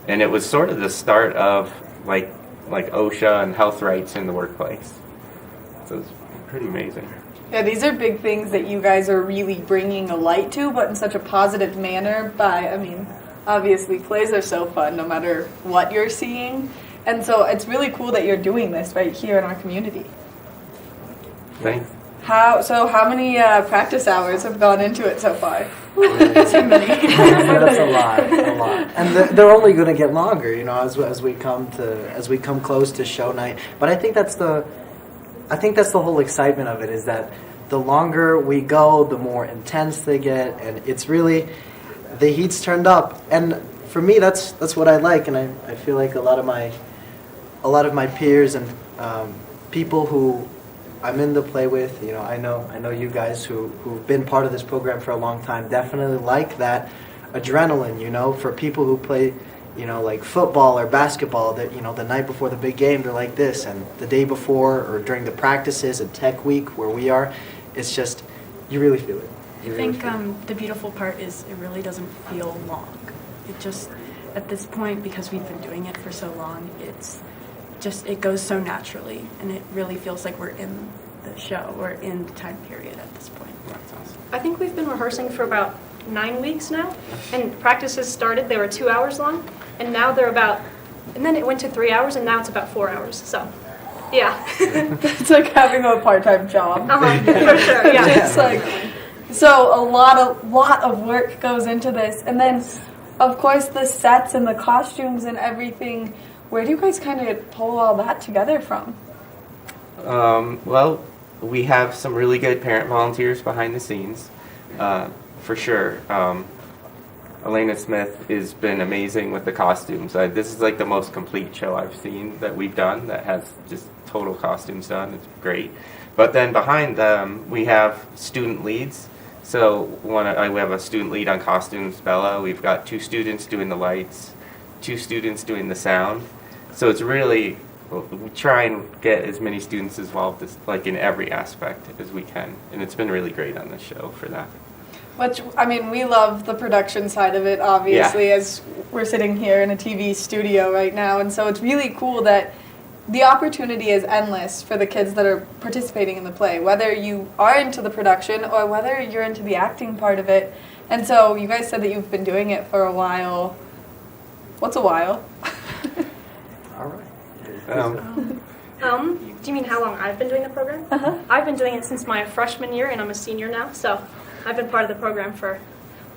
And it was sort of the start of like OSHA and health rights in the workplace. So it's pretty amazing. Yeah, these are big things that you guys are really bringing a light to, but in such a positive manner obviously plays are so fun no matter what you're seeing. And so it's really cool that you're doing this right here in our community. Thanks. How many practice hours have gone into it so far? Too many. That's a lot. And they're only going to get longer, as we come close to show night. But I think that's the whole excitement of it, is that the longer we go, the more intense they get, and it's really the heat's turned up. And for me, that's what I like, and I feel like a lot of my peers and people who I'm in the play with, I know you guys who've been part of this program for a long time definitely like that adrenaline, for people who play, like football or basketball, that, the night before the big game, they're like this, and the day before or during the practices and tech week where we are, it's just, you really feel it. I think the beautiful part is it really doesn't feel long. It just, at this point, because we've been doing it for so long, it goes so naturally, and it really feels like we're in the show or in the time period at this point. That's awesome. I think we've been rehearsing for about 9 weeks now, and practices started, they were 2 hours long, and now and then it went to 3 hours, and now it's about 4 hours, so, yeah. It's like having a part-time job. For sure, yeah. So a lot of work goes into this, and then, of course, the sets and the costumes and everything. Where do you guys kind of pull all that together from? Well, we have some really good parent volunteers behind the scenes, for sure. Elena Smith has been amazing with the costumes. This is like the most complete show I've seen that we've done that has just total costumes done. It's great. But then behind them, we have student leads. So we have a student lead on costumes, Bella. We've got 2 students doing the lights, 2 students doing the sound. So it's really, we try and get as many students involved as, in every aspect as we can. And it's been really great on this show for that. We love the production side of it, obviously, as we're sitting here in a TV studio right now. And so it's really cool that the opportunity is endless for the kids that are participating in the play, whether you are into the production or whether you're into the acting part of it. And so you guys said that you've been doing it for a while. What's a while? All right. Do you mean how long I've been doing the program? I've been doing it since my freshman year, and I'm a senior now, so I've been part of the program for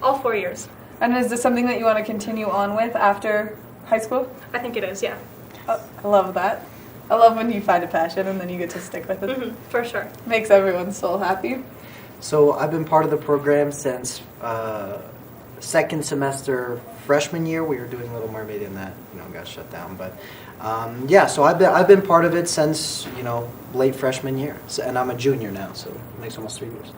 all 4 years. And is this something that you want to continue on with after high school? I think it is, yeah. Oh, I love that. I love when you find a passion and then you get to stick with it. For sure. Makes everyone so happy. So I've been part of the program since second semester freshman year. We were doing Little Mermaid, and that got shut down. But so I've been part of it since late freshman year, and I'm a junior now, so it makes almost 3 years.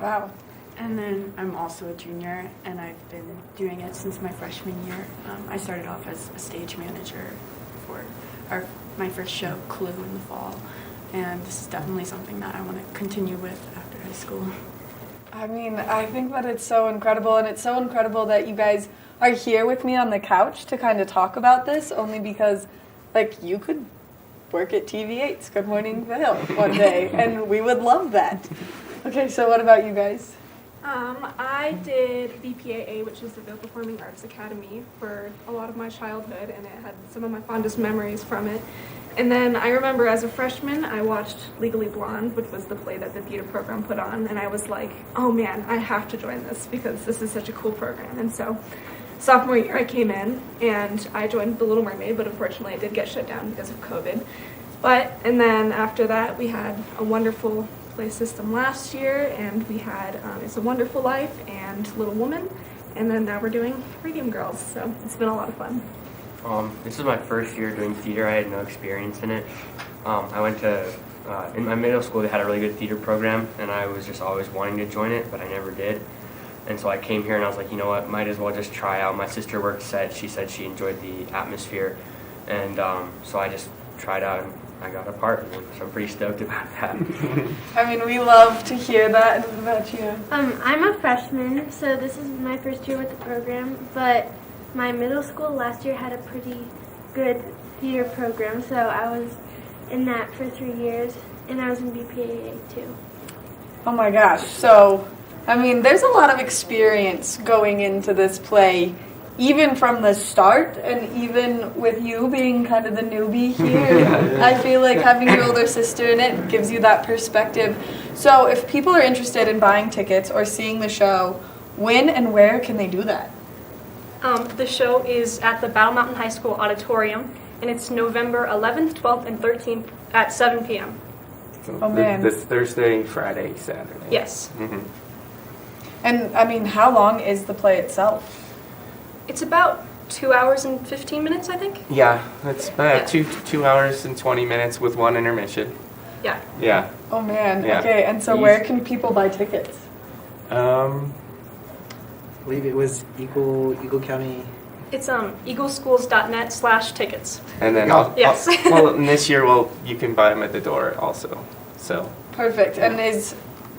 Wow. And then I'm also a junior, and I've been doing it since my freshman year. I started off as a stage manager for my first show, Clue, in the fall, and this is definitely something that I want to continue with after high school. I think that it's so incredible, and it's so incredible that you guys are here with me on the couch to kind of talk about this, only because, you could work at TV8's Good Morning Vail one day, and we would love that. Okay, so what about you guys? I did VPAA, which is the Vail Performing Arts Academy, for a lot of my childhood, and it had some of my fondest memories from it. And then I remember as a freshman, I watched Legally Blonde, which was the play that the theater program put on, and I was like, oh man, I have to join this because this is such a cool program. And so sophomore year I came in and I joined The Little Mermaid, but unfortunately it did get shut down because of COVID. And then after that we had a wonderful play system last year, and we had It's a Wonderful Life and Little Woman, and then now we're doing Radium Girls, so it's been a lot of fun. This was my first year doing theater. I had no experience in it. I went to, in my middle school, they had a really good theater program, and I was just always wanting to join it, but I never did. And so I came here and I was like, you know what, might as well just try out. My sister worked set. She said she enjoyed the atmosphere. And so I just tried out and I got a part. And so I'm pretty stoked about that. I mean, we love to hear that. What about you? I'm a freshman, so this is my first year with the program, but my middle school last year had a pretty good theater program, so I was in that for 3 years, and I was in BPAA too. Oh my gosh. So, I mean, there's a lot of experience going into this play, even from the start, and even with you being kind of the newbie here. I feel like having your older sister in it gives you that perspective. So if people are interested in buying tickets or seeing the show, when and where can they do that? The show is at the Battle Mountain High School Auditorium, and it's November 11th, 12th, and 13th at 7 p.m. Oh, man. This Thursday, Friday, Saturday. Yes. Mm-hmm. And, I mean, how long is the play itself? It's about 2 hours and 15 minutes, I think. Yeah, it's about 2 hours and 20 minutes with one intermission. Yeah. Yeah. Oh, man. Yeah. Okay, and so where can people buy tickets? I believe it was Eagle County. It's eagleschools.net/tickets. And then Yes. well, and this year, you can buy them at the door also. So Perfect. And is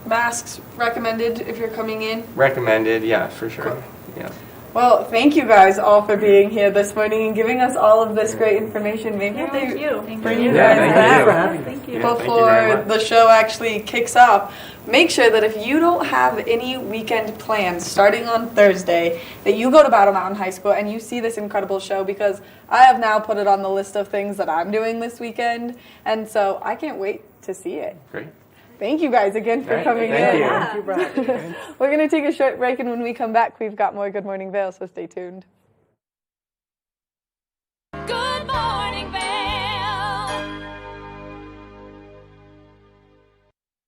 masks recommended if you're coming in? recommended, yeah, for sure. Cool. Yeah. Well, thank you guys all for being here this morning and giving us all of this great information. Maybe they thank you. bring you Yeah, guys thank back you for having me. Thank you. Yeah, thank you before very much. the show actually kicks off. Make sure that if you don't have any weekend plans starting on Thursday, that you go to Battle Mountain High School and you see this incredible show, because I have now put it on the list of things that I'm doing this weekend, and so I can't wait to see it. Great. Thank you guys again for Great. coming Thank in. you. Thank you, Brad. We're going to take a short break, and when we come back, we've got more Good Morning Vail, so stay tuned. Good morning, Vail.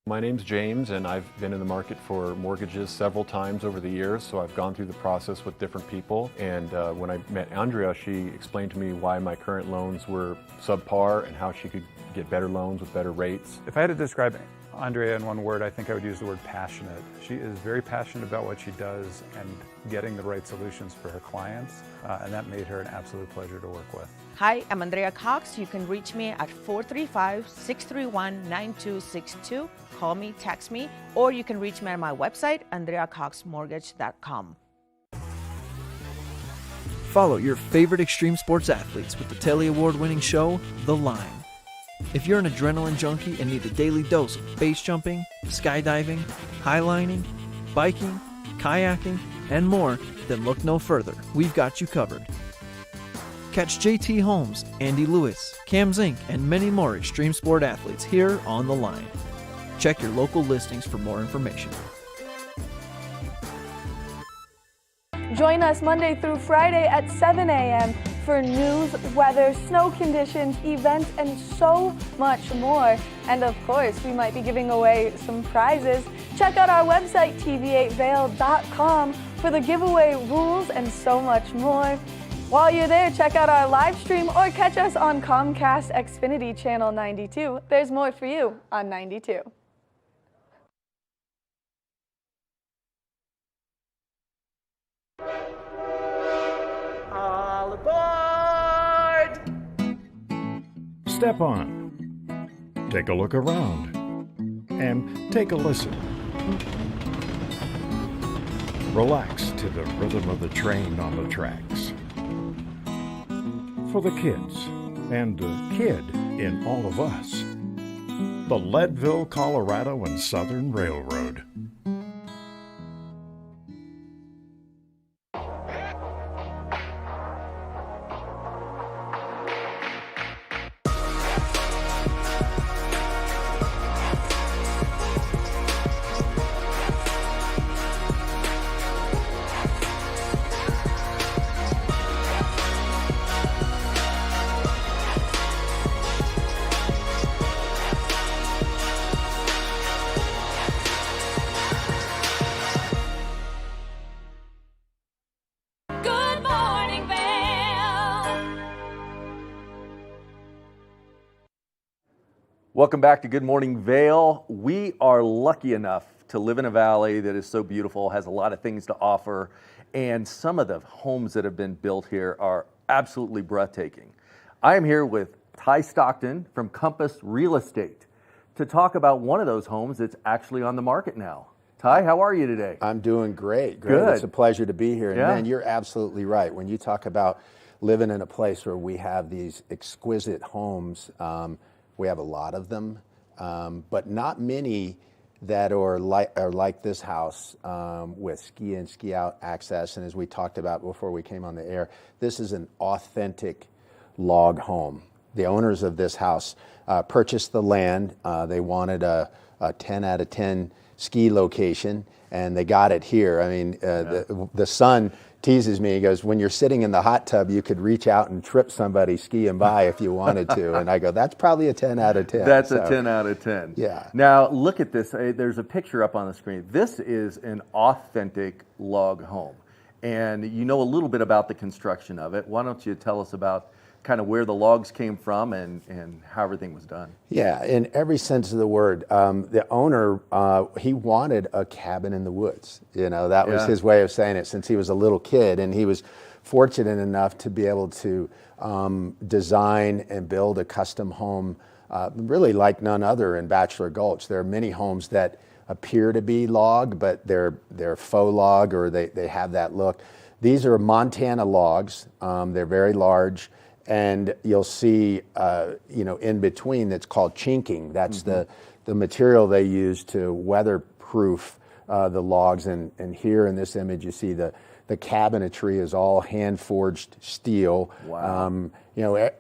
My name's James, and I've been in the market for mortgages several times over the years, so I've gone through the process with different people. And when I met Andrea, she explained to me why my current loans were subpar and how she could get better loans with better rates. If I had to describe Andrea in one word, I think I would use the word passionate. She is very passionate about what she does and getting the right solutions for her clients, and that made her an absolute pleasure to work with. Hi, I'm Andrea Cox. You can reach me at 435-631-9262. Call me, text me, or you can reach me at my website, andreacoxmortgage.com. Follow your favorite extreme sports athletes with the Telly Award-winning show, The Line. If you're an adrenaline junkie and need a daily dose of base jumping, skydiving, highlining, biking, kayaking, and more, then look no further. We've got you covered. Catch JT Holmes, Andy Lewis, Cam Zink, and many more extreme sport athletes here on The Line. Check your local listings for more information. Join us Monday through Friday at 7 a.m. for news, weather, snow conditions, events, and so much more. And of course, we might be giving away some prizes. Check out our website, tv8vail.com, for the giveaway rules and so much more. While you're there, check out our live stream or catch us on Comcast Xfinity Channel 92. There's more for you on 92. All aboard! Step on. Take a look around. And take a listen. Relax to the rhythm of the train on the tracks. For the kids, and the kid in all of us. The Leadville, Colorado and Southern Railroad. Welcome back to Good Morning Vail. We are lucky enough to live in a valley that is so beautiful, has a lot of things to offer, and some of the homes that have been built here are absolutely breathtaking. I am here with Ty Stockton from Compass Real Estate to talk about one of those homes that's actually on the market now. Ty, how are you today? I'm doing great. Good. It's a pleasure to be here. And Yeah. man, you're absolutely right. When you talk about living in a place where we have these exquisite homes, we have a lot of them, but not many that are like this house with ski in, ski out access. And as we talked about before we came on the air, this is an authentic log home. The owners of this house purchased the land. They wanted a 10 out of 10 ski location, and they got it here. I mean, the son teases me. He goes, when you're sitting in the hot tub, you could reach out and trip somebody skiing by if you wanted to. And I go, that's probably a 10 out of 10. That's a 10 out of 10. Yeah. Now, look at this. There's a picture up on the screen. This is an authentic log home. And you know a little bit about the construction of it. Why don't you tell us about kind of where the logs came from and how everything was done? Yeah, in every sense of the word. The owner, he wanted a cabin in the woods. You know, that was his way of saying it since he was a little kid, and he was fortunate enough to be able to design and build a custom home really like none other in Bachelor Gulch. There are many homes that appear to be log, but they're faux log, or they have that look. These are Montana logs. They're very large. And you'll see, in between, that's called chinking. That's the material they use to weatherproof the logs. And here in this image, you see the cabinetry is all hand-forged steel. Wow.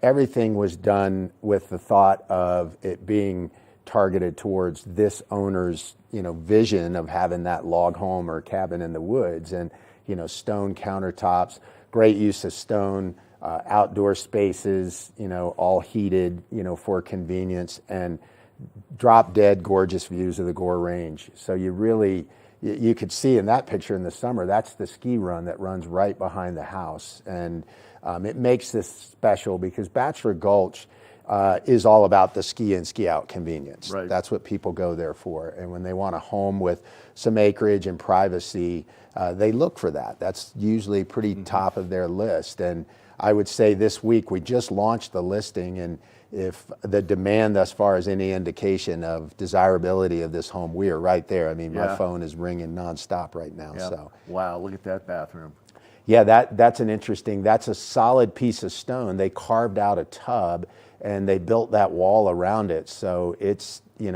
Everything was done with the thought of it being targeted towards this owner's, vision of having that log home or cabin in the woods. And, stone countertops, great use of stone. Outdoor spaces, all heated, for convenience, and drop dead gorgeous views of the Gore Range. So you could see in that picture in the summer, that's the ski run that runs right behind the house. And it makes this special because Bachelor Gulch is all about the ski in, ski out convenience. Right. That's what people go there for. And when they want a home with some acreage and privacy, they look for that. That's usually pretty top of their list. And I would say this week we just launched the listing, and if the demand thus far is any indication of desirability of this home, we are right there. I mean, my phone is ringing nonstop right now. Yeah. So Wow, look at that bathroom. yeah, that's a solid piece of stone. They carved out a tub and they built that wall around it. So it's, he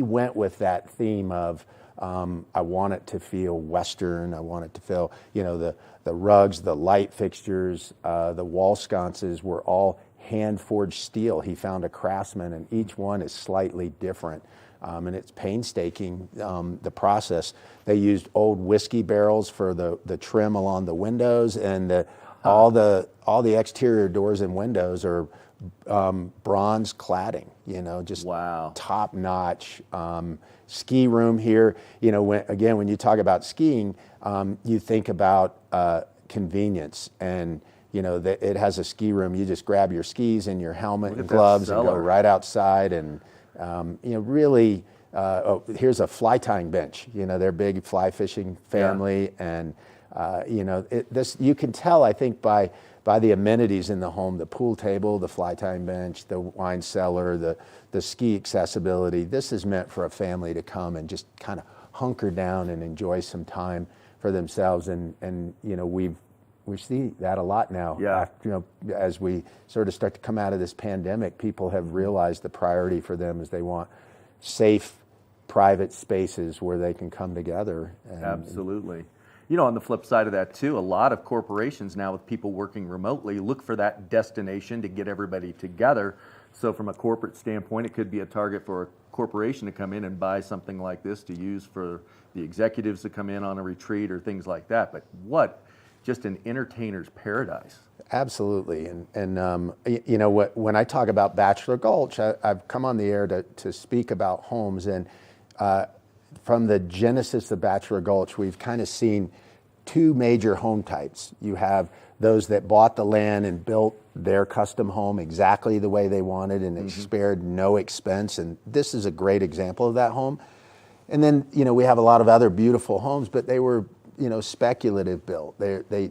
went with that theme of I want it to feel Western. I want it to feel, the rugs, the light fixtures, the wall sconces were all hand-forged steel. He found a craftsman, and each one is slightly different. And it's painstaking, the process. They used old whiskey barrels for the trim along the windows, and all the exterior doors and windows are bronze cladding, just wow. top-notch. Ski room here, when you talk about skiing, you think about convenience, and it has a ski room. You just grab your skis and your helmet and gloves and go right outside, and really, here's a fly tying bench. They're a big fly fishing family, and you can tell, I think, by the amenities in the home, the pool table, the fly tying bench, the wine cellar, the ski accessibility. This is meant for a family to come and just kind of hunker down and enjoy some time for themselves. And we see that a lot now. Yeah. As we sort of start to come out of this pandemic, people have realized the priority for them is they want safe, private spaces where they can come together. Absolutely. On the flip side of that too, a lot of corporations now, with people working remotely, look for that destination to get everybody together. So from a corporate standpoint, it could be a target for a corporation to come in and buy something like this to use for the executives to come in on a retreat or things like that. But what just an entertainer's paradise. Absolutely. And when I talk about Bachelor Gulch, I've come on the air to speak about homes, and from the genesis of Bachelor Gulch, we've kind of seen two major home types. You have those that bought the land and built their custom home exactly the way they wanted, and it spared no expense. And this is a great example of that home. And then, we have a lot of other beautiful homes, but they were, speculative built. They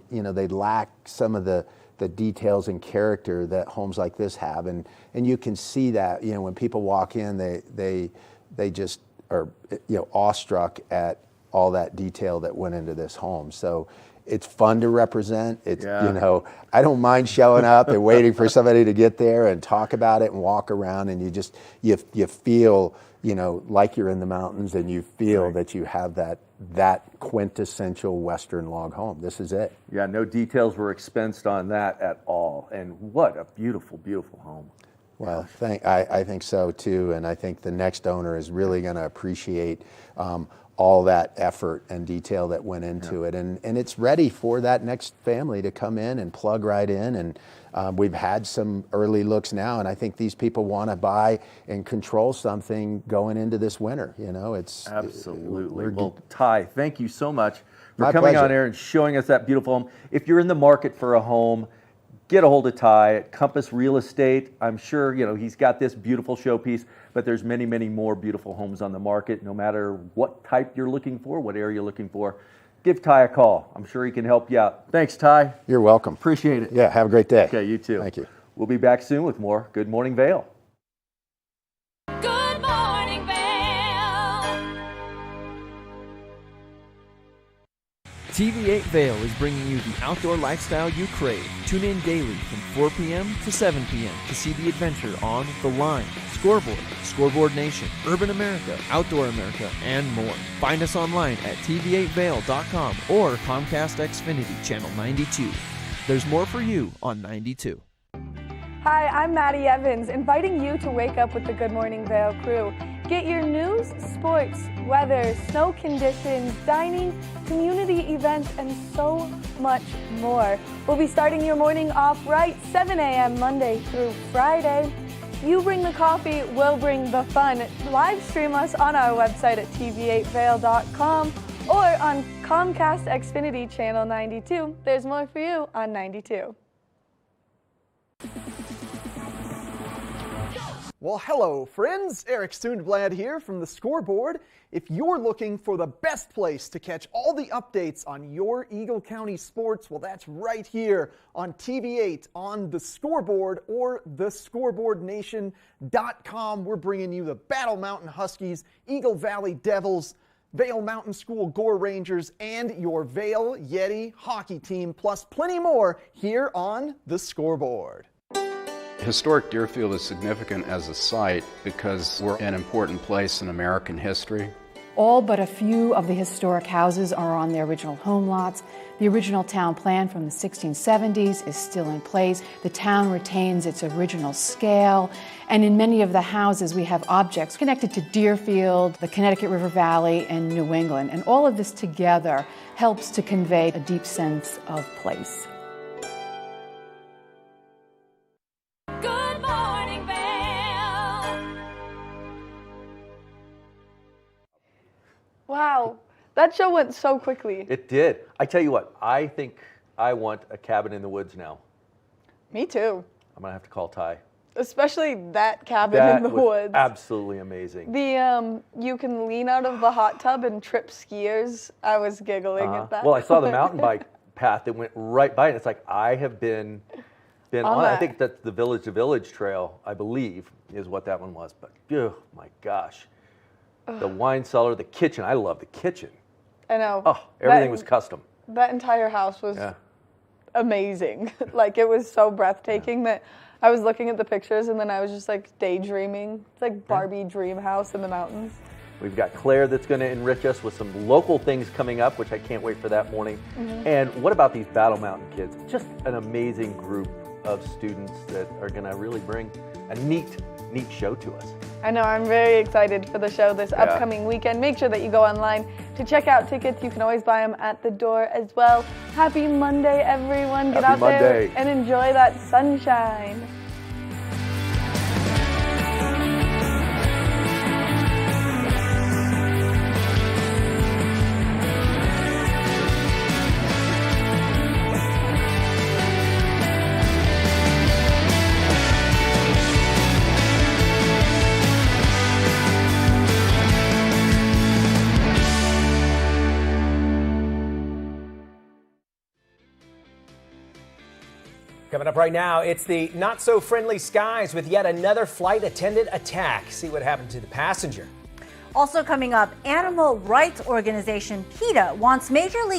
lack some of the details and character that homes like this have. And you can see that, when people walk in, they just are, awestruck at all that detail that went into this home. So it's fun to represent. It's, I don't mind showing up and waiting for somebody to get there and talk about it and walk around, and you feel, like you're in the mountains, and you feel that you have that quintessential Western log home. This is it. Yeah, no details were expensed on that at all. And what a beautiful, beautiful home. Well, I think so too, and I think the next owner is really going to appreciate all that effort and detail that went into it, and it's ready for that next family to come in and plug right in. And we've had some early looks now, and I think these people want to buy and control something going into this winter. It's absolutely. Well, Ty, thank you so much for My coming pleasure. on air and showing us that beautiful home. If you're in the market for a home, get a hold of Ty at Compass Real Estate. I'm sure he's got this beautiful showpiece, but there's many, many more beautiful homes on the market. No matter what type you're looking for, what area you're looking for, give Ty a call. I'm sure he can help you out. Thanks, Ty. You're welcome. Appreciate it. Yeah, have a great day. Okay, you too. Thank you. We'll be back soon with more Good Morning Vail. Good morning, Vail. TV8 Vail is bringing you the outdoor lifestyle you crave. Tune in daily from 4 p.m. to 7 p.m. to see the adventure on The Line, Scoreboard, Scoreboard Nation, Urban America, Outdoor America, and more. Find us online at tv8vail.com or Comcast Xfinity Channel 92. There's more for you on 92. Hi, I'm Maddie Evans, inviting you to wake up with the Good Morning Vail crew. Get your news, sports, weather, snow conditions, dining, community events, and so much more. We'll be starting your morning off right 7 a.m. Monday through Friday. You bring the coffee, we'll bring the fun. Live stream us on our website at tv8vail.com or on Comcast Xfinity Channel 92. There's more for you on 92. Well, hello, friends. Eric Sundblad here from the Scoreboard. If you're looking for the best place to catch all the updates on your Eagle County sports, well, that's right here on TV8 on the Scoreboard or thescoreboardnation.com. We're bringing you the Battle Mountain Huskies, Eagle Valley Devils, Vail Mountain School Gore Rangers, and your Vail Yeti hockey team, plus plenty more here on the Scoreboard. Historic Deerfield is significant as a site because we're an important place in American history. All but a few of the historic houses are on their original home lots. The original town plan from the 1670s is still in place. The town retains its original scale, and in many of the houses we have objects connected to Deerfield, the Connecticut River Valley, and New England. And all of this together helps to convey a deep sense of place. Good morning, Vail. Wow, that show went so quickly. It did. I tell you what, I think I want a cabin in the woods now. Me too. I'm going to have to call Ty. Especially that cabin That in the was woods. absolutely amazing. The you can lean out of the hot tub and trip skiers. I was giggling at that. Well, I saw the mountain bike path that went right by it. It's like I have been on On I that. think that's the Village to Village Trail, I believe, is what that one was. But oh my gosh, the wine cellar, the kitchen. I love the kitchen. I know. Oh, everything was custom. That entire house was Yeah. amazing. Like it was so breathtaking that I was looking at the pictures and then I was just like daydreaming. It's like Barbie dream house in the mountains. We've got Claire that's going to enrich us with some local things coming up, which I can't wait for that morning. Mhm. And what about these Battle Mountain kids? Just an amazing group of students that are going to really bring a neat show to us. I know, I'm very excited for the show this Yeah. upcoming weekend. Make sure that you go online to check out tickets. You can always buy them at the door as well. Happy Monday, everyone. Get Happy out there Monday. and enjoy that sunshine. Coming up right now, it's the not-so-friendly skies with yet another flight attendant attack. See what happened to the passenger. Also coming up, animal rights organization PETA wants Major League